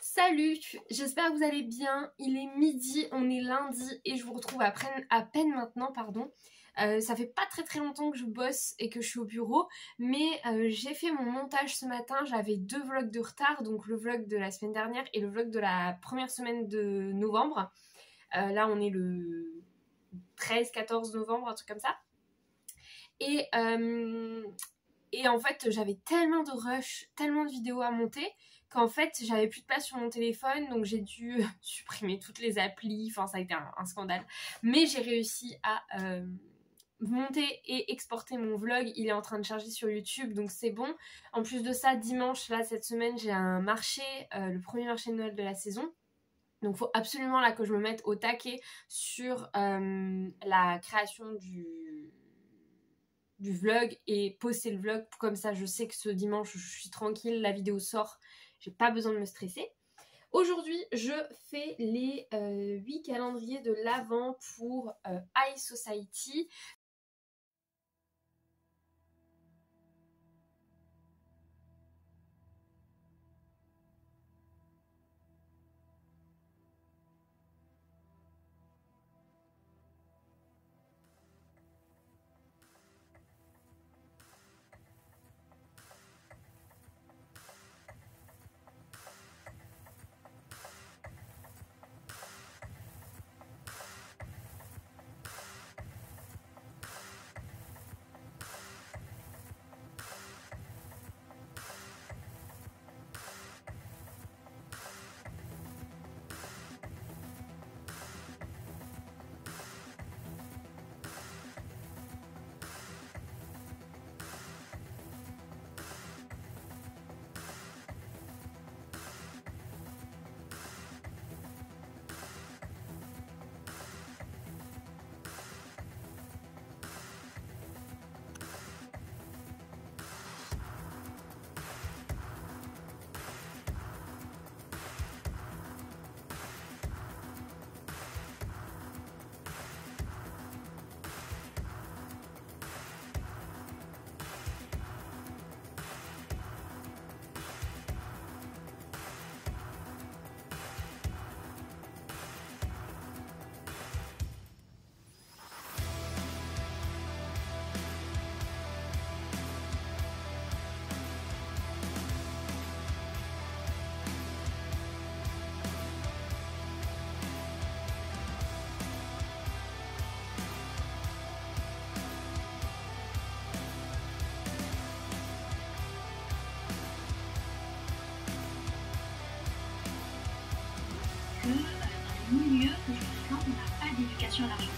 Salut, j'espère que vous allez bien. Il est midi, on est lundi et je vous retrouve à peine maintenant, pardon. Ça fait pas très longtemps que je bosse et que je suis au bureau, mais j'ai fait mon montage ce matin. J'avais 2 vlogs de retard, donc le vlog de la semaine dernière et le vlog de la première semaine de novembre. Là on est le 13-14 novembre, un truc comme ça. Et en fait j'avais tellement de rush, tellement de vidéos à monter qu'en fait j'avais plus de place sur mon téléphone, donc j'ai dû supprimer toutes les applis. Enfin ça a été un scandale, mais j'ai réussi à monter et exporter mon vlog. Il est en train de charger sur YouTube, donc c'est bon. En plus de ça, dimanche là cette semaine j'ai un marché, le premier marché de Noël de la saison. Donc il faut absolument là que je me mette au taquet sur la création du vlog et poster le vlog, comme ça je sais que ce dimanche je suis tranquille, la vidéo sort, j'ai pas besoin de me stresser. Aujourd'hui je fais les 8 calendriers de l'Avent pour High Society. Que dans le milieu que je fréquente, on n'a pas d'éducation à l'argent.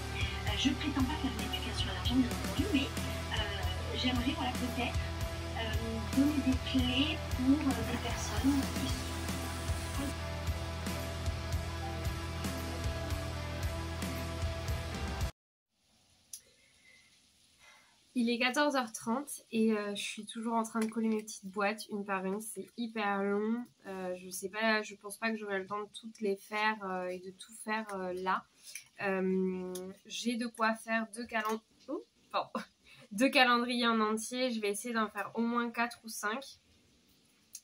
Je ne prétends pas faire une éducation à l'argent, bien entendu, mais j'aimerais peut-être donner des clés pour des personnes qui sont... Il est 14h30 et je suis toujours en train de coller mes petites boîtes une par une. C'est hyper long. Je sais pas, je pense pas que j'aurai le temps de toutes les faire et de tout faire là. J'ai de quoi faire deux calendriers en entier. Je vais essayer d'en faire au moins 4 ou 5.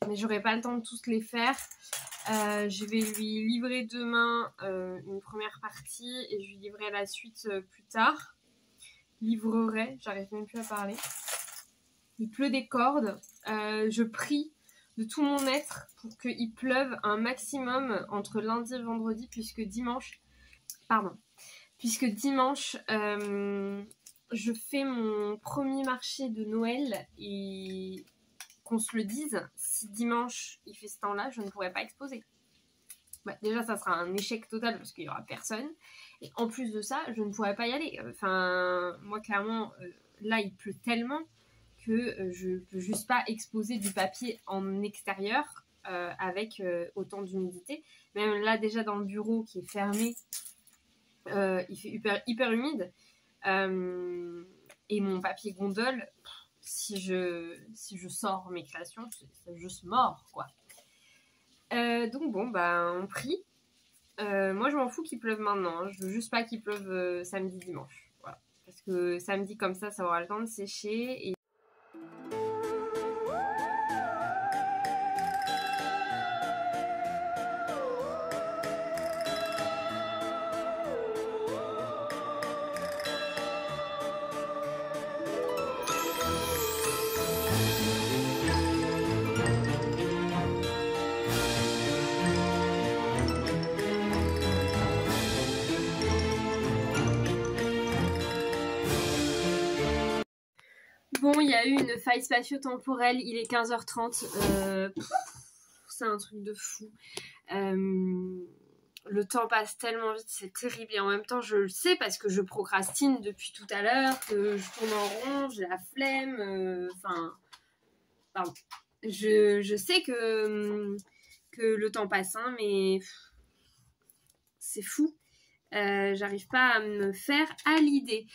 Mais j'aurai pas le temps de tous les faire. Je vais lui livrer demain une première partie et je lui livrerai la suite plus tard. Livrerai, j'arrive même plus à parler. Il pleut des cordes. Je prie de tout mon être pour qu'il pleuve un maximum entre lundi et vendredi, puisque dimanche, je fais mon premier marché de Noël et qu'on se le dise, si dimanche il fait ce temps-là, je ne pourrai pas exposer. Bah, déjà ça sera un échec total parce qu'il n'y aura personne, et en plus de ça je ne pourrais pas y aller. Enfin moi clairement là il pleut tellement que je peux juste pas exposer du papier en extérieur avec autant d'humidité. Même là déjà dans le bureau qui est fermé, il fait hyper humide, et mon papier gondole, si je sors mes créations, c'est juste mort quoi. Donc bon, bah on prie. Moi je m'en fous qu'il pleuve maintenant, hein. Je veux juste pas qu'il pleuve samedi, dimanche. Voilà. Parce que samedi comme ça aura le temps de sécher. Et il y a eu une faille spatio-temporelle, il est 15h30, c'est un truc de fou. Le temps passe tellement vite, c'est terrible, et en même temps je le sais parce que je procrastine depuis tout à l'heure, que je tourne en rond, j'ai la flemme, je sais que le temps passe, hein, mais c'est fou, j'arrive pas à me faire à l'idée.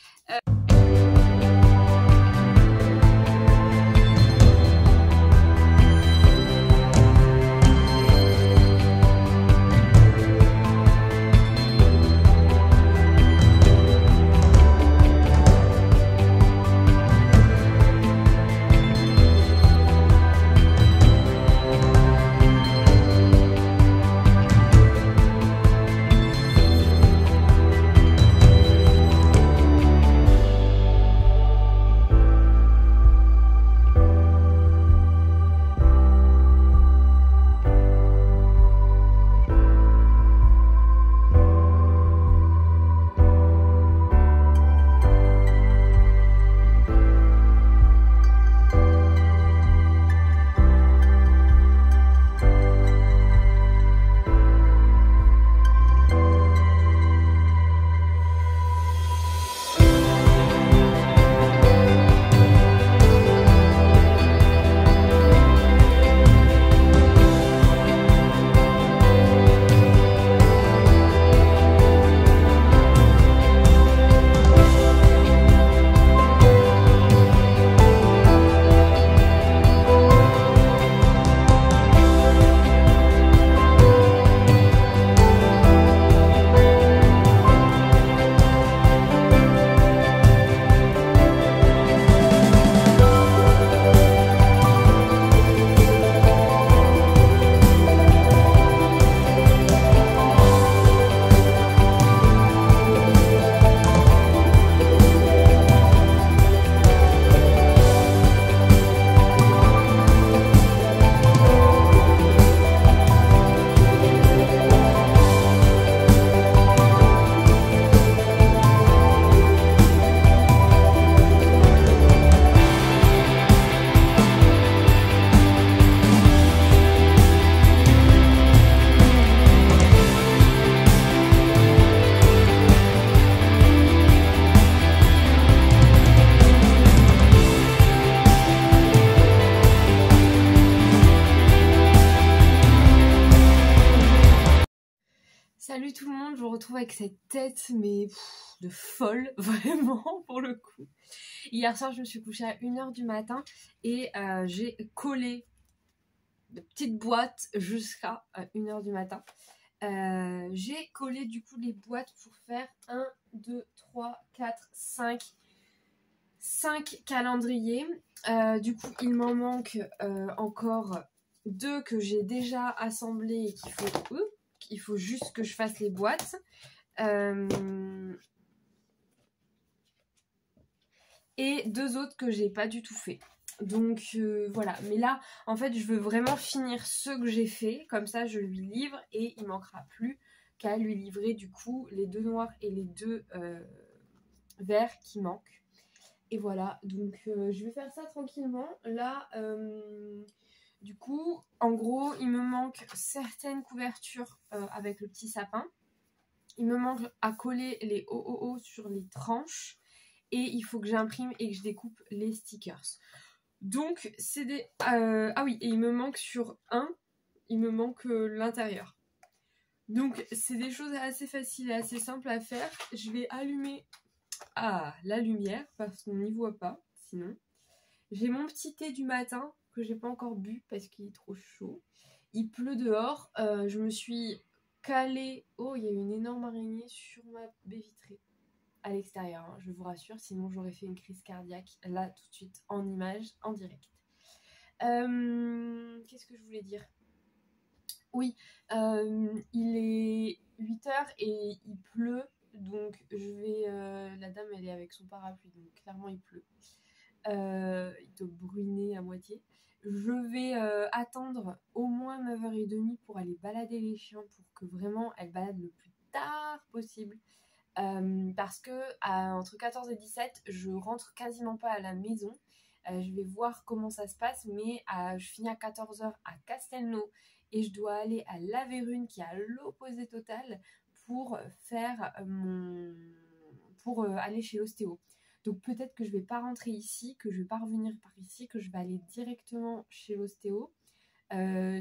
Salut tout le monde, je vous retrouve avec cette tête mais de folle, vraiment pour le coup. Hier soir je me suis couchée à 1h du matin et j'ai collé de petites boîtes jusqu'à 1h du matin. J'ai collé du coup les boîtes pour faire 1, 2, 3, 4, 5 calendriers. Du coup il m'en manque encore 2 que j'ai déjà assemblés et qu'il faut juste que je fasse les boîtes. Et 2 autres que j'ai pas du tout fait. Donc voilà, mais là en fait je veux vraiment finir ceux que j'ai fait, comme ça je lui livre et il manquera plus qu'à lui livrer du coup les 2 noirs et les 2 verts qui manquent. Et voilà, donc je vais faire ça tranquillement. Là du coup, en gros, il me manque certaines couvertures avec le petit sapin. Il me manque à coller les OOO sur les tranches. Et il faut que j'imprime et que je découpe les stickers. Donc, c'est des... ah oui, et il me manque sur il me manque l'intérieur. Donc, c'est des choses assez faciles et assez simples à faire. Je vais allumer la lumière parce qu'on n'y voit pas, sinon. J'ai mon petit thé du matin que j'ai pas encore bu parce qu'il est trop chaud. Il pleut dehors. Je me suis calée. Oh, il y a une énorme araignée sur ma baie vitrée à l'extérieur, hein, je vous rassure, sinon j'aurais fait une crise cardiaque là tout de suite en image, en direct. Qu'est-ce que je voulais dire? Oui, il est 8h et il pleut, donc je vais... la dame elle est avec son parapluie, donc clairement il pleut. Il doit bruiner à moitié. Je vais attendre au moins 9h30 pour aller balader les chiens pour que vraiment elles baladent le plus tard possible. Parce que entre 14 et 17, je rentre quasiment pas à la maison. Je vais voir comment ça se passe, mais je finis à 14h à Castelnau et je dois aller à La Vérune qui est à l'opposé total pour faire pour aller chez l'ostéo. Donc peut-être que je vais pas rentrer ici, que je vais pas revenir par ici, que je vais aller directement chez l'ostéo.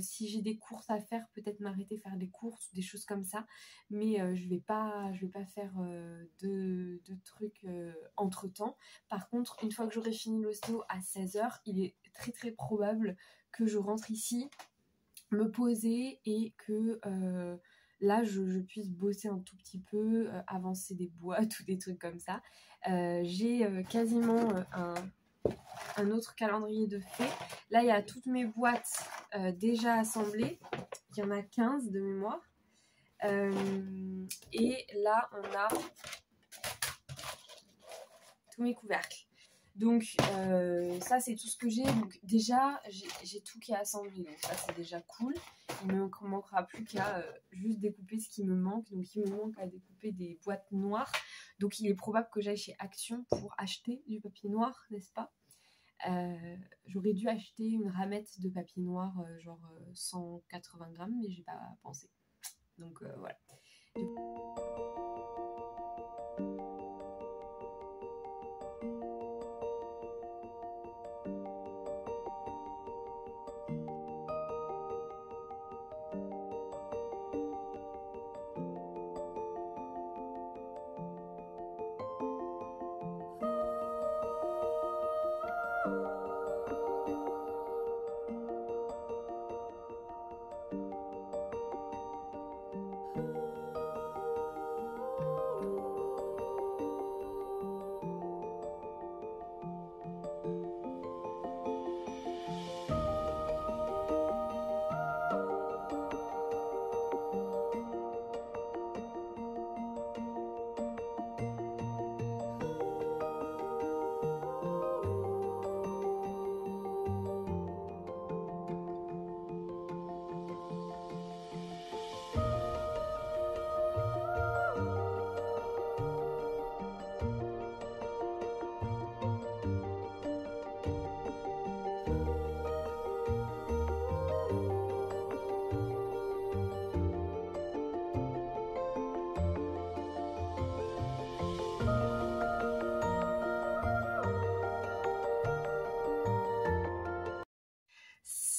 Si j'ai des courses à faire, peut-être m'arrêter faire des courses ou des choses comme ça, mais je vais pas faire de trucs entre temps. Par contre, une fois que j'aurai fini l'ostéo à 16h, il est très très probable que je rentre ici, me poser et que là je puisse bosser un tout petit peu, avancer des boîtes ou des trucs comme ça. J'ai quasiment un autre calendrier de fait. Là, il y a toutes mes boîtes déjà assemblées. Il y en a 15 de mémoire. Et là, on a tous mes couvercles. Donc, ça, c'est tout ce que j'ai. Donc, déjà, j'ai tout qui est assemblé. Donc, ça, c'est déjà cool. Il ne me manquera plus qu'à juste découper ce qui me manque. Donc, il me manque à découper des boîtes noires. Donc, il est probable que j'aille chez Action pour acheter du papier noir, n'est-ce pas ? J'aurais dû acheter une ramette de papier noir genre 180 grammes, mais j'ai pas pensé. Donc voilà.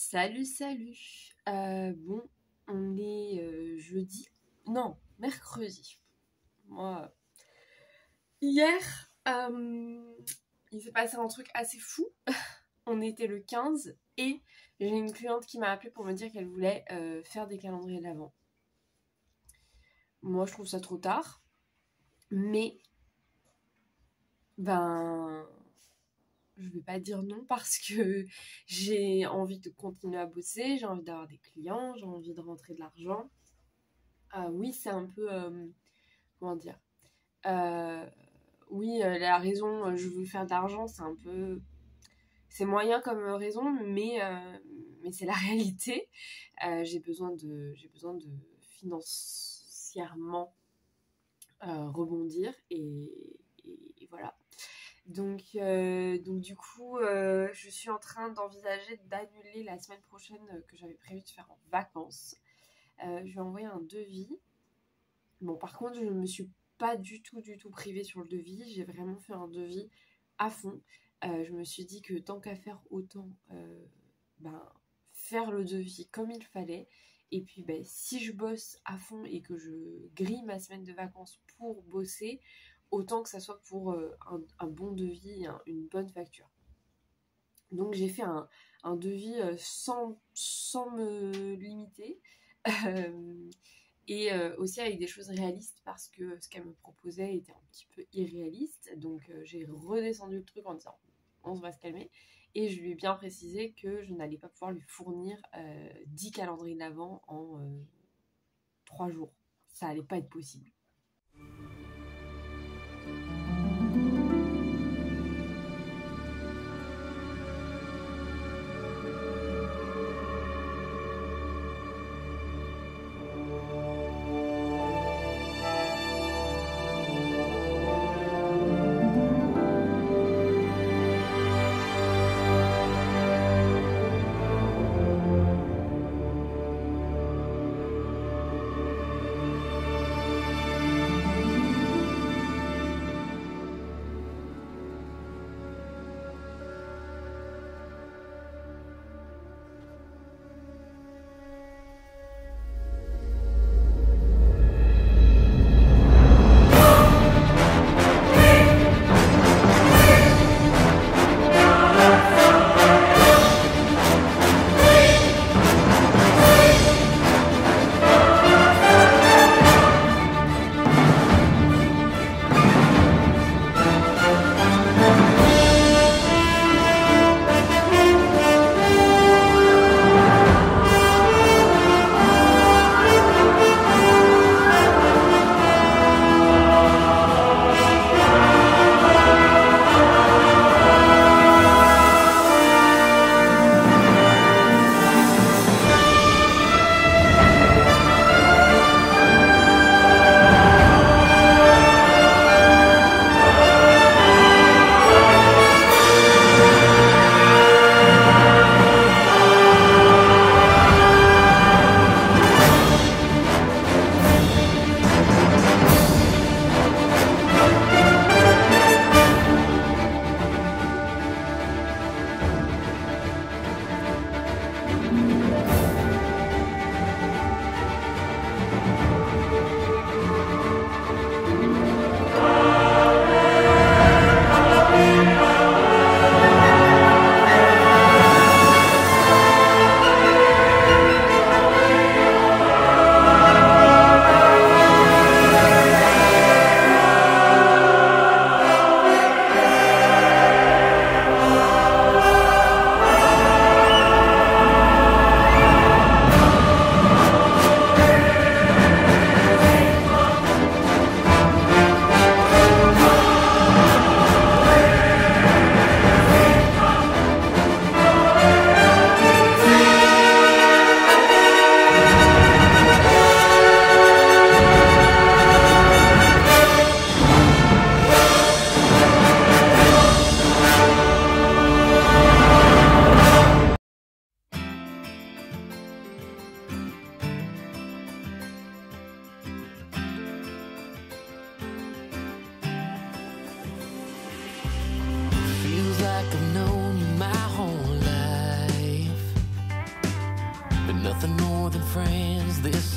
Salut. Bon, on est jeudi. Non, mercredi. Moi, hier, il s'est passé un truc assez fou. On était le 15 et j'ai une cliente qui m'a appelée pour me dire qu'elle voulait faire des calendriers de l'Avent. Moi, je trouve ça trop tard. Mais, je vais pas dire non parce que j'ai envie de continuer à bosser, j'ai envie d'avoir des clients, j'ai envie de rentrer de l'argent. Oui, c'est un peu... comment dire oui, la raison, je veux faire de l'argent, c'est un peu... C'est moyen comme raison, mais c'est la réalité. J'ai besoin de financièrement rebondir et voilà. Donc du coup, je suis en train d'envisager d'annuler la semaine prochaine que j'avais prévu de faire en vacances. Je lui ai envoyé un devis. Bon, par contre, je ne me suis pas du tout privée sur le devis. J'ai vraiment fait un devis à fond. Je me suis dit que tant qu'à faire, autant faire le devis comme il fallait. Et puis, si je bosse à fond et que je grille ma semaine de vacances pour bosser, autant que ça soit pour un bon devis, une bonne facture. Donc j'ai fait un devis sans me limiter et aussi avec des choses réalistes parce que ce qu'elle me proposait était un petit peu irréaliste. Donc j'ai redescendu le truc en disant on va se calmer et je lui ai bien précisé que je n'allais pas pouvoir lui fournir 10 calendriers d'avant en 3 jours. Ça allait pas être possible.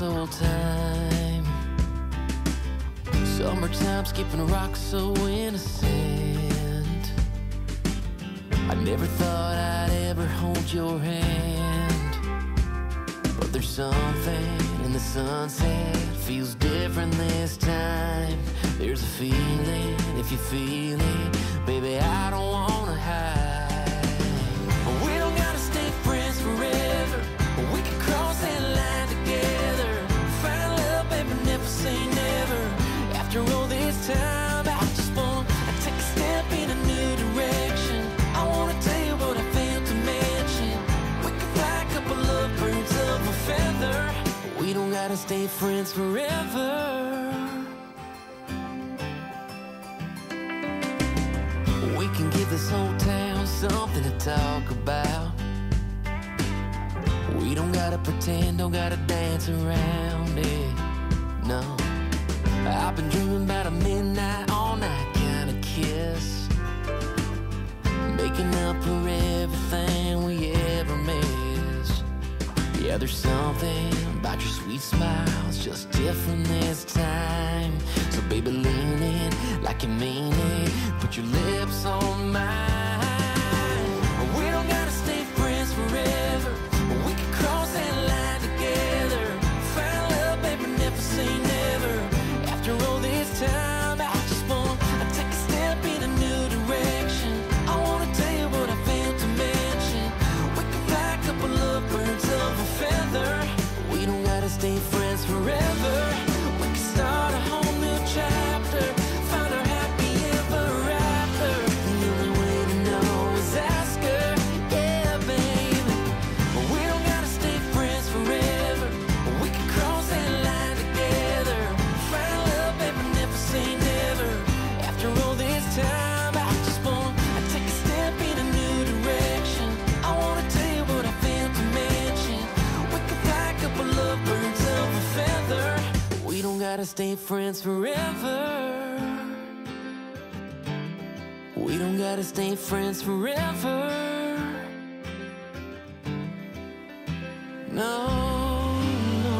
this old time. Summertime skipping rocks so innocent. I never thought I'd ever hold your hand, but there's something in the sunset, feels different this time. There's a feeling, if you feel it, baby, I don't wanna hide. We don't gotta stay friends forever, we can cross that line together. Find love, baby, never say never. After all this time, I just wanna take a step in a new direction. I wanna tell you what I failed to mention. We can fly a couple of birds of a feather. We don't gotta stay friends forever. We can give this whole town something to talk about. We don't gotta pretend, don't gotta dance around it, no. I've been dreaming about a midnight, all night kind of kiss, making up for everything we ever missed. Yeah, there's something about your sweet smile, it's just different this time. So baby, lean in like you mean it, put your lips on mine. We don't gotta stay friends forever, we can cross that line together. Find love, baby, never say never. After all this time, I just wanna take a step in a new direction. I wanna tell you what I failed to mention. We can fly a couple of birds of a feather. We don't gotta stay friends forever, we can start a whole new chapter. Find our happy ever after. The only way to know is ask her, yeah, baby. We don't gotta stay friends forever, we can cross that line together. Find love, baby, never say never. After all this time, I just wanna take a step in a new direction. I wanna tell you what I failed to mention. We can fly a couple of birds of a feather. We don't gotta stay friends forever. We don't gotta stay friends forever. No, no.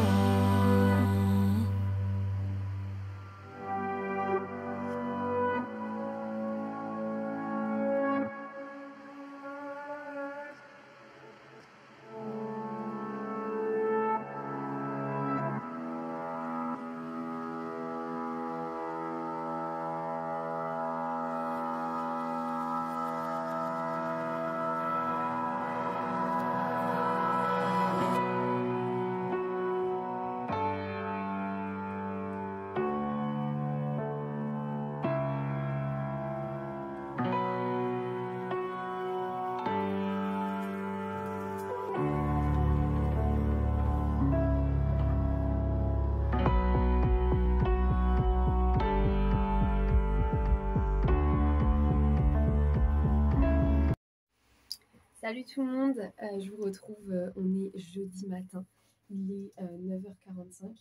Salut tout le monde, je vous retrouve, on est jeudi matin, il est 9h45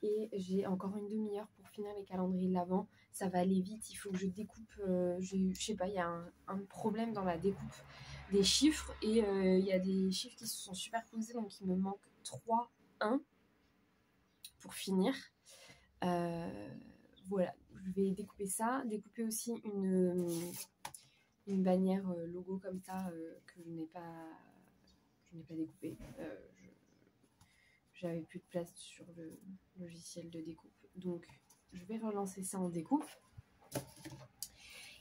et j'ai encore une demi-heure pour finir les calendriers de l'Avent. Ça va aller vite, il faut que je découpe, je sais pas, il y a un problème dans la découpe des chiffres et il y a des chiffres qui se sont superposés, donc il me manque 3, 1 pour finir. Voilà, je vais découper ça, découper aussi une bannière logo comme ça que je n'ai pas découpée. J'avais plus de place sur le logiciel de découpe, donc je vais relancer ça en découpe.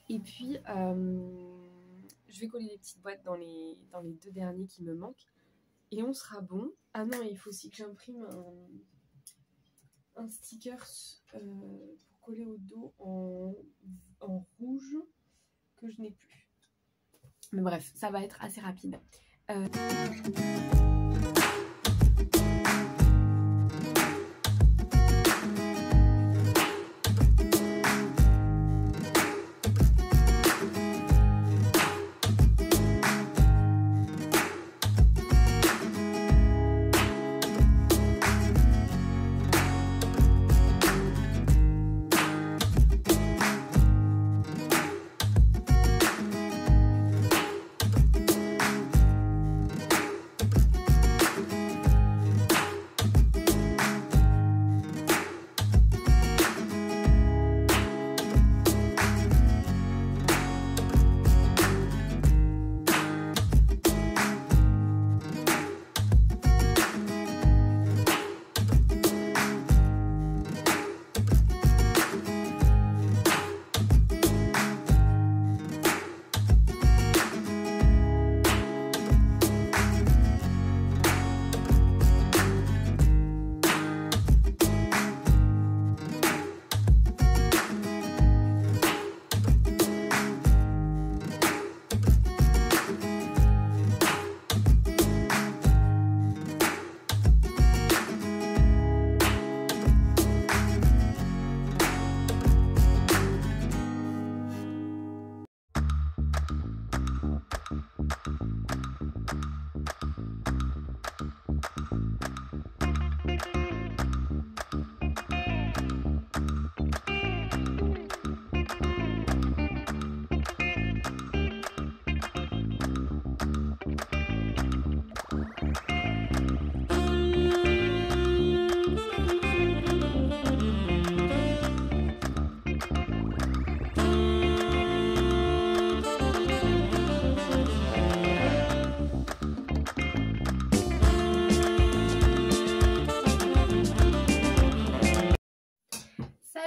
Et puis je vais coller les petites boîtes dans les 2 derniers qui me manquent et on sera bon. Ah non, il faut aussi que j'imprime un sticker pour coller au dos en rouge que je n'ai plus. Mais bref, ça va être assez rapide.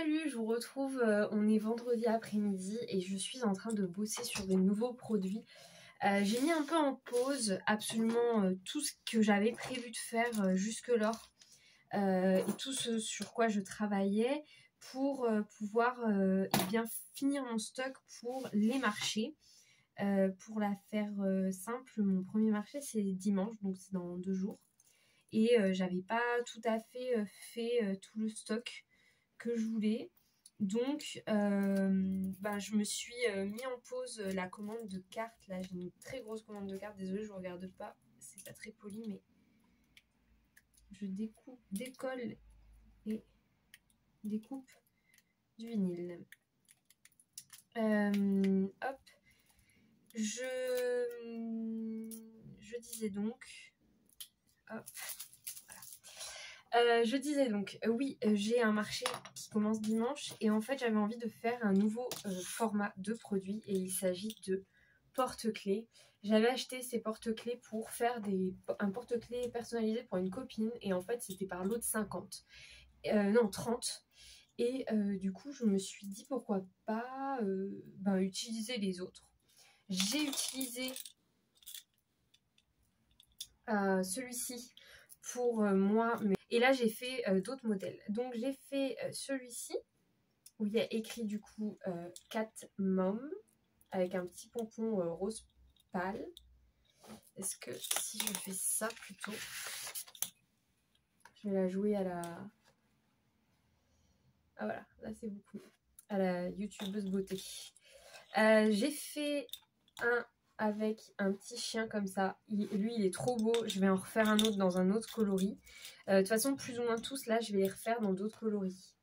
Salut, je vous retrouve, on est vendredi après-midi et je suis en train de bosser sur des nouveaux produits. J'ai mis un peu en pause absolument tout ce que j'avais prévu de faire jusque-là et tout ce sur quoi je travaillais pour pouvoir eh bien, finir mon stock pour les marchés. Pour la faire simple, mon premier marché c'est dimanche, donc c'est dans 2 jours. Et j'avais pas tout à fait tout le stock que je voulais. Donc je me suis mis en pause la commande de cartes. Là j'ai une très grosse commande de cartes, désolée je regarde pas, c'est pas très poli, mais je décolle et découpe du vinyle. Hop, je disais donc, hop, je disais donc, oui, j'ai un marché qui commence dimanche et en fait j'avais envie de faire un nouveau format de produit et il s'agit de porte-clés. J'avais acheté ces porte-clés pour faire un porte-clés personnalisé pour une copine et en fait c'était par lot de 50, non 30. Et du coup je me suis dit pourquoi pas utiliser les autres. J'ai utilisé celui-ci pour moi, et là j'ai fait d'autres modèles. Donc j'ai fait celui-ci où il y a écrit du coup Cat Mom avec un petit pompon rose pâle. Est-ce que si je fais ça plutôt, je vais la jouer à la... Ah voilà, là c'est beaucoup mieux. À la youtubeuse beauté. J'ai fait un avec un petit chien comme ça. Lui il est trop beau. Je vais en refaire un autre dans un autre coloris. De toute façon plus ou moins tous là je vais les refaire dans d'autres coloris.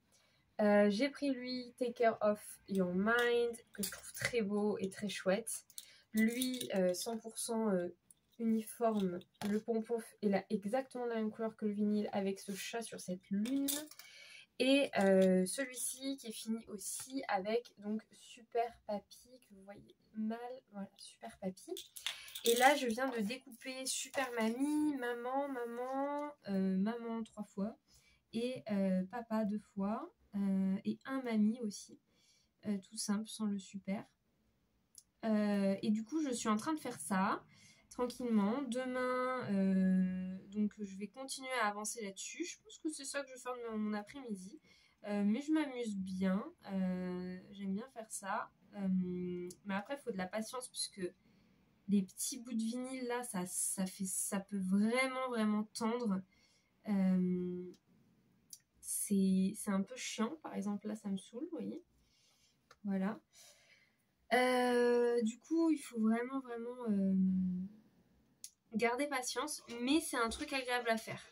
J'ai pris lui Take Care of Your Mind que je trouve très beau et très chouette. Lui 100% uniforme. Le pompon il a exactement la même couleur que le vinyle avec ce chat sur cette lune. Et celui-ci qui est fini aussi avec donc Super Papy que vous voyez mal, voilà Super Papy. Et là je viens de découper Super Mamie, Maman, Maman 3 fois et Papa 2 fois et un Mamie aussi, tout simple sans le super. Et du coup je suis en train de faire ça tranquillement. Demain donc je vais continuer à avancer là-dessus. Je pense que c'est ça que je vais faire de mon après-midi. Mais je m'amuse bien, j'aime bien faire ça, mais après il faut de la patience puisque les petits bouts de vinyle là ça peut vraiment tendre, c'est un peu chiant. Par exemple là ça me saoule, vous voyez, voilà. Du coup il faut vraiment garder patience, mais c'est un truc agréable à faire.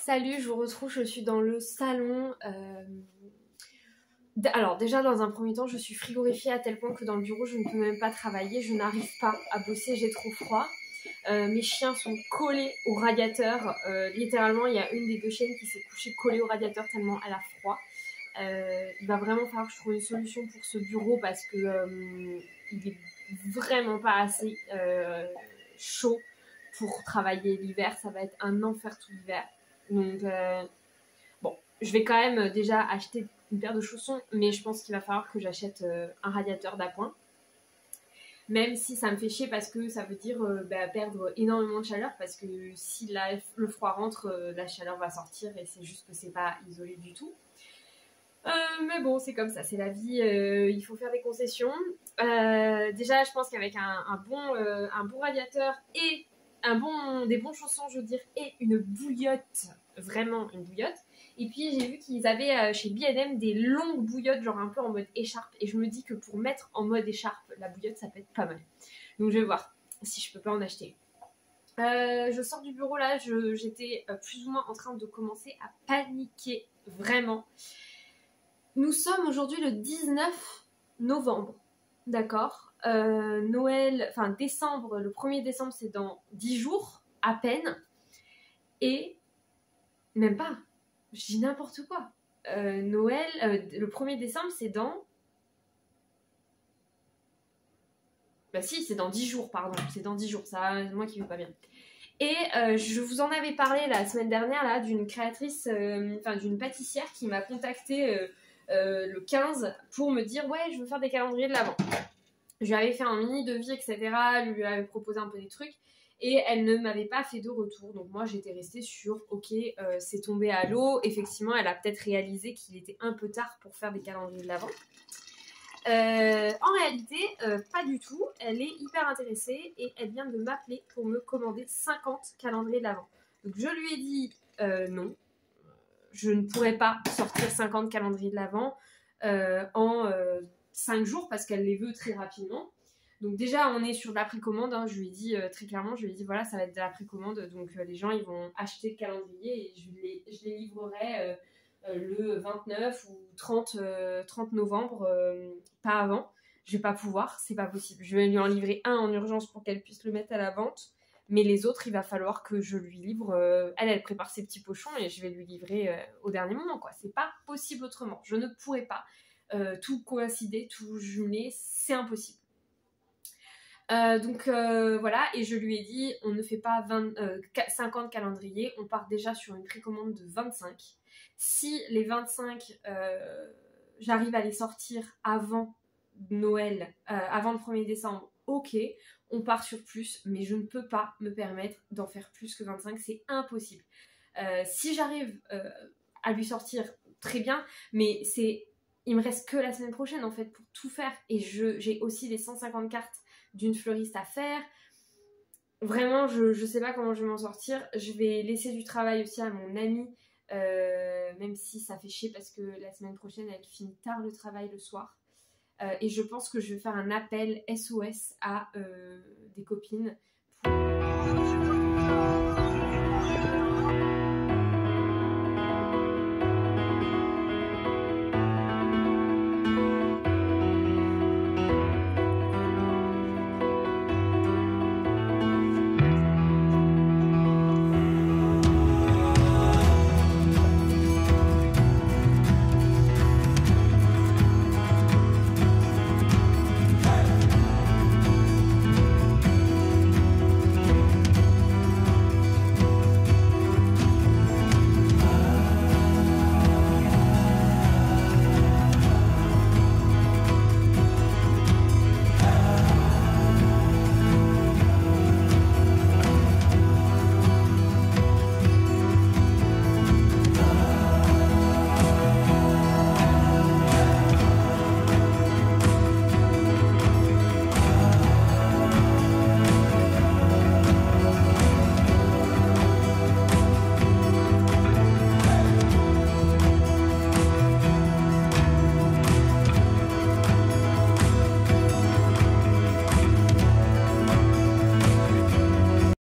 Salut, je vous retrouve, je suis dans le salon. Alors déjà dans un premier temps je suis frigorifiée à tel point que dans le bureau je ne peux même pas travailler, je n'arrive pas à bosser, j'ai trop froid. Mes chiens sont collés au radiateur, littéralement il y a une des 2 chiennes qui s'est couchée collée au radiateur tellement elle a froid. Il va vraiment falloir que je trouve une solution pour ce bureau parce que il est vraiment pas assez chaud pour travailler l'hiver, ça va être un enfer tout l'hiver. Donc bon, je vais quand même déjà acheter une paire de chaussons, mais je pense qu'il va falloir que j'achète un radiateur d'appoint. Même si ça me fait chier parce que ça veut dire perdre énormément de chaleur, parce que si le froid rentre, la chaleur va sortir et c'est juste que c'est pas isolé du tout. Mais bon, c'est comme ça, c'est la vie, il faut faire des concessions. Déjà, je pense qu'avec un bon radiateur et des bons chaussons, je veux dire, et une bouillotte vraiment une bouillotte. Et puis j'ai vu qu'ils avaient chez B&M des longues bouillottes, genre un peu en mode écharpe. Et je me dis que pour mettre en mode écharpe la bouillotte, ça peut être pas mal. Donc je vais voir si je peux pas en acheter. Je sors du bureau là, j'étais plus ou moins en train de commencer à paniquer, vraiment. Nous sommes aujourd'hui le 19 novembre, d'accord, Noël, enfin décembre, le 1er décembre c'est dans 10 jours, à peine. Et même pas, je dis n'importe quoi. Noël, le 1er décembre c'est dans... Bah si, c'est dans 10 jours, pardon, c'est dans 10 jours, ça, moi qui vais pas bien. Et je vous en avais parlé la semaine dernière là d'une créatrice, enfin d'une pâtissière qui m'a contactée le 15 pour me dire ouais je veux faire des calendriers de l'Avent. Je lui avais fait un mini devis etc, lui avais proposé un peu des trucs et elle ne m'avait pas fait de retour. Donc moi j'étais restée sur ok c'est tombé à l'eau, effectivement elle a peut-être réalisé qu'il était un peu tard pour faire des calendriers de l'Avent. En réalité, pas du tout. Elle est hyper intéressée et elle vient de m'appeler pour me commander 50 calendriers de l'Avent. Donc je lui ai dit non, je ne pourrais pas sortir 50 calendriers de l'Avent en 5 jours parce qu'elle les veut très rapidement. Donc déjà on est sur de la précommande, hein. Je lui ai dit très clairement, je lui ai dit voilà ça va être de la précommande, donc les gens ils vont acheter le calendrier et je les livrerai le 29 ou 30 novembre, pas avant. Je vais pas pouvoir, c'est pas possible. Je vais lui en livrer un en urgence pour qu'elle puisse le mettre à la vente, mais les autres, il va falloir que je lui livre. Elle prépare ses petits pochons et je vais lui livrer au dernier moment, quoi. C'est pas possible autrement. Je ne pourrais pas tout coïncider, tout jumeler, c'est impossible. Donc voilà, et je lui ai dit, on ne fait pas 50 calendriers, on part déjà sur une précommande de 25. Si les 25, j'arrive à les sortir avant Noël, avant le 1er décembre, ok, on part sur plus, mais je ne peux pas me permettre d'en faire plus que 25, c'est impossible. Si j'arrive à lui sortir, très bien, mais il me reste que la semaine prochaine en fait pour tout faire, et j'ai aussi les 150 cartes d'une fleuriste à faire. Vraiment, je sais pas comment je vais m'en sortir. Je vais laisser du travail aussi à mon amie, même si ça fait chier parce que la semaine prochaine elle finit tard le travail le soir, et je pense que je vais faire un appel SOS à des copines pour...